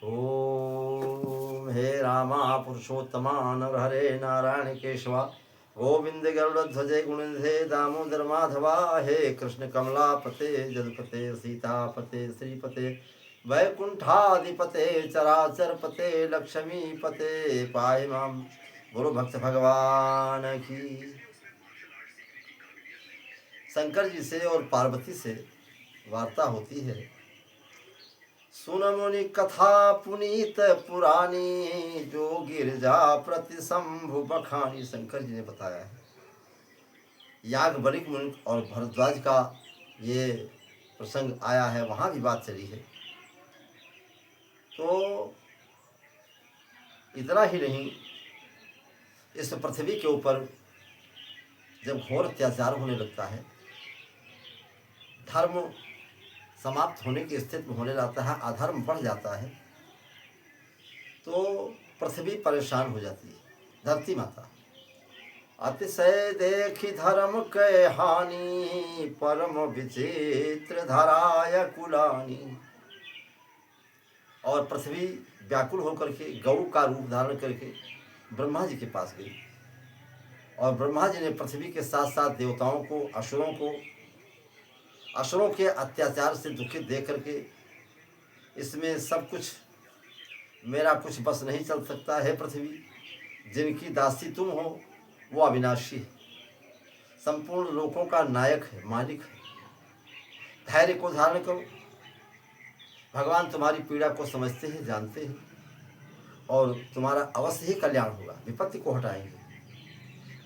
ओम हे रामा पुरुषोत्तमा नरहरे नारायण केशवा गोविंद गरुड़ध्वजे गुणनिधे दामोदर माधवा हे कृष्ण कमलापते जगपते सीतापते श्रीपते वैकुंठाधिपते चराचर पते लक्ष्मीपते पाहि माम गुरु भक्त भगवान की। शंकर जी से और पार्वती से वार्ता होती है। सुन मुनि कथा पुनीत पुरानी जो गिरजा प्रति शंभु बखानी। शंकर जी ने बताया है याग बलिक मुनि और भरद्वाज का ये प्रसंग आया है, वहाँ भी बात चली है। तो इतना ही नहीं, इस पृथ्वी के ऊपर जब घोर अत्याचार होने लगता है, धर्म समाप्त होने की स्थिति में होने लगता है, अधर्म बढ़ जाता है, तो पृथ्वी परेशान हो जाती है। धरती माता अतिशय देखी धर्म के हानि परम विचित्र धराय कुलानी। और पृथ्वी व्याकुल होकर के गौ का रूप धारण करके ब्रह्मा जी के पास गई, और ब्रह्मा जी ने पृथ्वी के साथ साथ देवताओं को, असुरों के अत्याचार से दुखित देख करके, इसमें सब कुछ मेरा कुछ बस नहीं चल सकता है। पृथ्वी जिनकी दासी तुम हो वो अविनाशी है, संपूर्ण लोकों का नायक है, मालिक है। धैर्य को धारण करो, भगवान तुम्हारी पीड़ा को समझते हैं, जानते हैं, और तुम्हारा अवश्य ही कल्याण होगा, विपत्ति को हटाएंगे।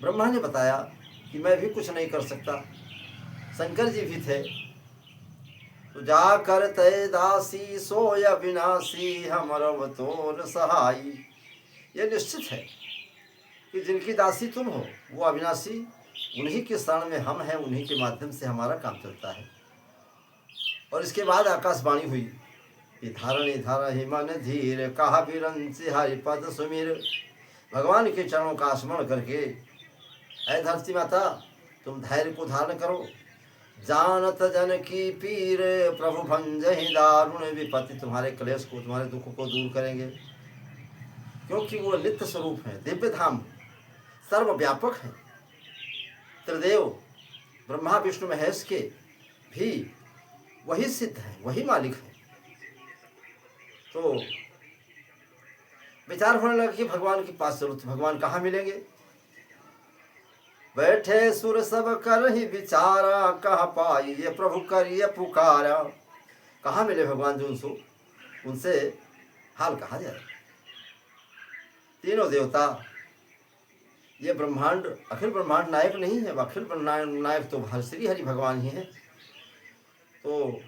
ब्रह्मा ने बताया कि मैं भी कुछ नहीं कर सकता। शंकर जी भी थे। तो जा कर तय दासी सोय विनाशी हमर अवतोर सहाई। ये निश्चित है कि जिनकी दासी तुम हो वो अविनाशी, उन्हीं के शरण में हम हैं, उन्हीं के माध्यम से हमारा काम चलता है। और इसके बाद आकाशवाणी हुई कि धारणी धारहि मन धीर कहा बिरंच हरिपद सुमिर। भगवान के चरणों का स्मरण करके ऐ धरती माता तुम धैर्य को धारण करो, जानत जन की पीर प्रभु भंजहि दारुण विपत्ति। तुम्हारे क्लेश को, तुम्हारे दुख को दूर करेंगे, क्योंकि वो नित्य स्वरूप है, दिव्य धाम, सर्वव्यापक है। त्रिदेव ब्रह्मा विष्णु महेश के भी वही सिद्ध है, वही मालिक है। तो विचार होने लगा कि भगवान के पास चलो। तो भगवान कहाँ मिलेंगे? बैठे सुर सब कर ही विचारा, कहाँ पाइए प्रभु करिए पुकारा। कहाँ मिले भगवान जो उनसे हाल कहा जाए। तीनों देवता, ये ब्रह्मांड अखिल ब्रह्मांड नायक नहीं है, अखिल ब्रह्मांड नायक तो श्री हरि भगवान ही है। तो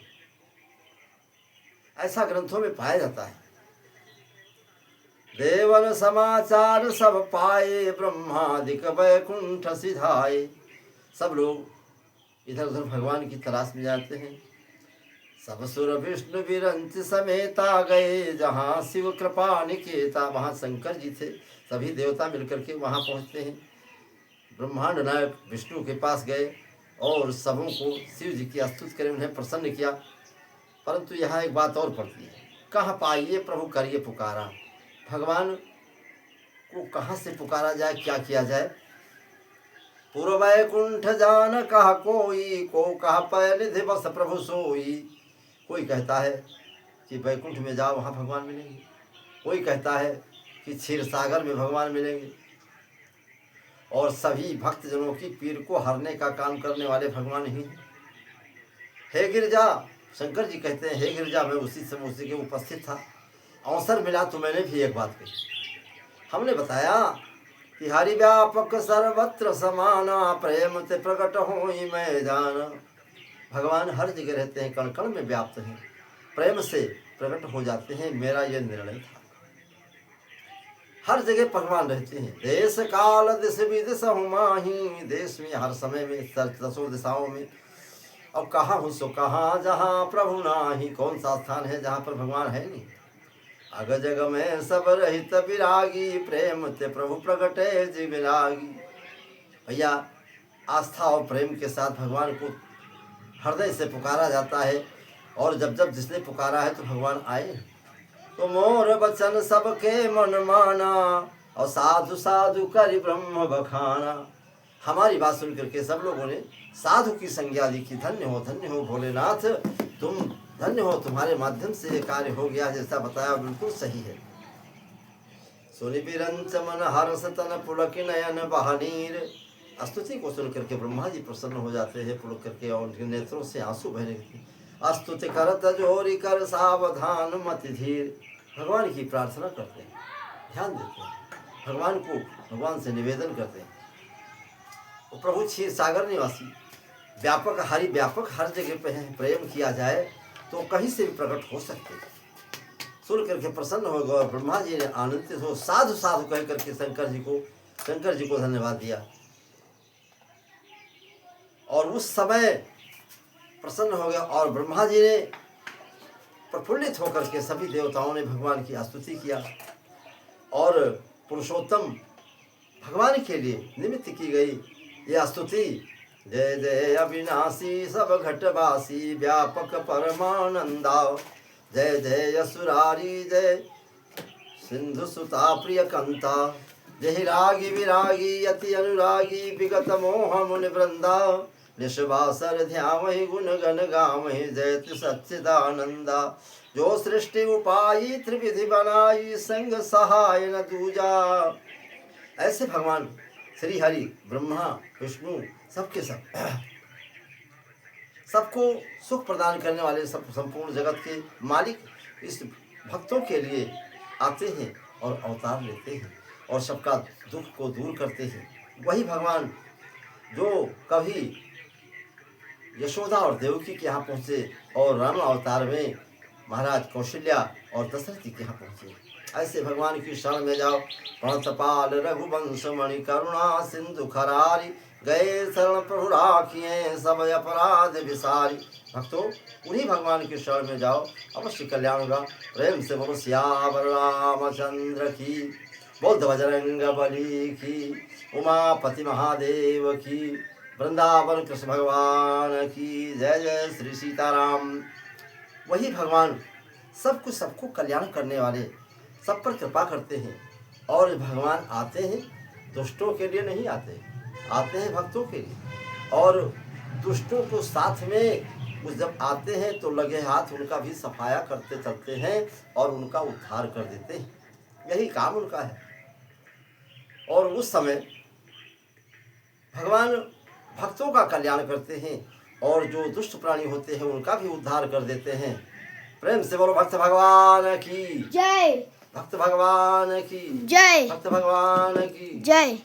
ऐसा ग्रंथों में पाया जाता है। देवन समाचार सब पाए, ब्रह्मादिक वैकुंठ सिधाए। सब लोग इधर उधर भगवान की तलाश में जाते हैं। सब सुर विष्णु विरंच समेता गए, जहाँ शिव कृपा निकेता। वहाँ शंकर जी थे, सभी देवता मिलकर के वहाँ पहुँचते हैं। ब्रह्मांड नायक विष्णु के पास गए और सबों को शिव जी की स्तुति करें, उन्हें प्रसन्न किया। परंतु यहाँ एक बात और पड़ती है, कहाँ पाइए प्रभु करिए पुकारा। भगवान को कहाँ से पुकारा जाए, क्या किया जाए? पूर्व वैकुंठ जान कहा कोई, को कहा पहले दिवस प्रभु सोई। कोई कहता है कि वैकुंठ में जाओ, वहाँ भगवान मिलेंगे। कोई कहता है कि क्षीर सागर में भगवान मिलेंगे। और सभी भक्तजनों की पीर को हरने का काम करने वाले भगवान ही हैं। हे गिरजा, शंकर जी कहते हैं, हे गिरजा, मैं उसी समय उसी के उपस्थित था, अवसर मिला तो मैंने भी एक बात कही। हमने बताया कि हरि व्यापक सर्वत्र समाना, प्रेम से प्रकट होई मैं जाना। भगवान हर जगह रहते हैं, कण कण में व्याप्त हैं, प्रेम से प्रकट हो जाते हैं। मेरा यह निर्णय था, हर जगह भगवान रहते हैं। देश काल दिश विदिशहु माही, देश में हर समय में, दसों दिशाओं में। अब कहाँ हूँ सो कहाँ, जहाँ प्रभु नाही। कौन सा स्थान है जहाँ पर भगवान है नहीं? अग जग में सब रहित विरागी, प्रेम ते प्रभु प्रगटे जीव लागी। भैया, आस्था और प्रेम के साथ भगवान को हृदय से पुकारा जाता है, और जब जब जिसने पुकारा है तो भगवान आए। तो मोर बचन सबके मन माना, और साधु साधु करि ब्रह्म बखाना। हमारी बात सुन करके सब लोगों ने साधु की संज्ञा ली कि धन्य हो भोलेनाथ, तुम धन्य हो, तुम्हारे माध्यम से ये कार्य हो गया, जैसा बताया बिल्कुल सही है। सुनि बिरंच मन हर्ष तन पुलक नयन बहानीर। स्तुति को सुन करके ब्रह्मा जी प्रसन्न हो जाते हैं, पुलक करके, और उनके नेत्रों से आंसू बहने लगते। स्तुति करत जोरी कर सावधान मति धीर। भगवान की प्रार्थना करते हैं, ध्यान देते हैं, भगवान को, भगवान से निवेदन करते हैं। वो प्रभु क्षीर सागर निवासी व्यापक, हरि व्यापक, हर जगह पे है, प्रेम किया जाए तो कहीं से भी प्रकट हो सकते हैं। सुन करके प्रसन्न हो गए, और ब्रह्मा जी ने आनंदित हो साधु साधु कह करके शंकर जी को धन्यवाद दिया। और उस समय प्रसन्न हो गया, और ब्रह्मा जी ने प्रफुल्लित होकर के सभी देवताओं ने भगवान की स्तुति किया, और पुरुषोत्तम भगवान के लिए निमित्त की गई यह स्तुति। जय जय अविनाशी सब घटवासी व्यापक परमानंदा, जय जय असुरारी जय सिंधु सुता प्रिय कंता, जय रागी विरागी अति अनुरागी विगत मोह मुनि वृंदा, निशवासर ध्यावहि गुण गण गावहि जयति सच्चिदानंदा, जो सृष्टि उपायी त्रिविधि बनाई संग सहाय न दूजा। ऐसे भगवान श्री हरि ब्रह्मा विष्णु सबके सबको सुख प्रदान करने वाले, सब संपूर्ण जगत के मालिक इस भक्तों के लिए आते हैं और अवतार लेते हैं, और सबका दुख को दूर करते हैं। वही भगवान जो कभी यशोदा और देवकी के यहाँ पहुँचे, और राम अवतार में महाराज कौशल्या और दशरथ जी के यहाँ पहुँचे। ऐसे भगवान की शरण में जाओ। प्रणतपाल रघुवंश मणि करुणा सिंधु खरारी, गए शरण प्रभु राखिए सब अपराध विसारी। भक्तों, उन्हीं भगवान की शरण में जाओ, अवश्य कल्याण होगा। प्रेम से बोलो सियावर रामचंद्र की, बोल बजरंग बली की, उमापति महादेव की, वृंदावन कृष्ण भगवान की जय। जय श्री सीताराम। वही भगवान सब कुछ, सबको कल्याण करने वाले, सब पर कृपा करते हैं। और भगवान आते हैं दुष्टों के लिए नहीं आते, आते हैं भक्तों के लिए। और दुष्टों को साथ में उस जब आते हैं तो लगे हाथ उनका भी सफाया करते चलते हैं, और उनका उद्धार कर देते हैं। यही काम उनका है। और उस समय भगवान भक्तों का कल्याण करते हैं, और जो दुष्ट प्राणी होते हैं उनका भी उद्धार कर देते हैं। प्रेम से बोलो भक्त भगवान की जय, भक्त भगवान की जय, भक्त भगवान की जय।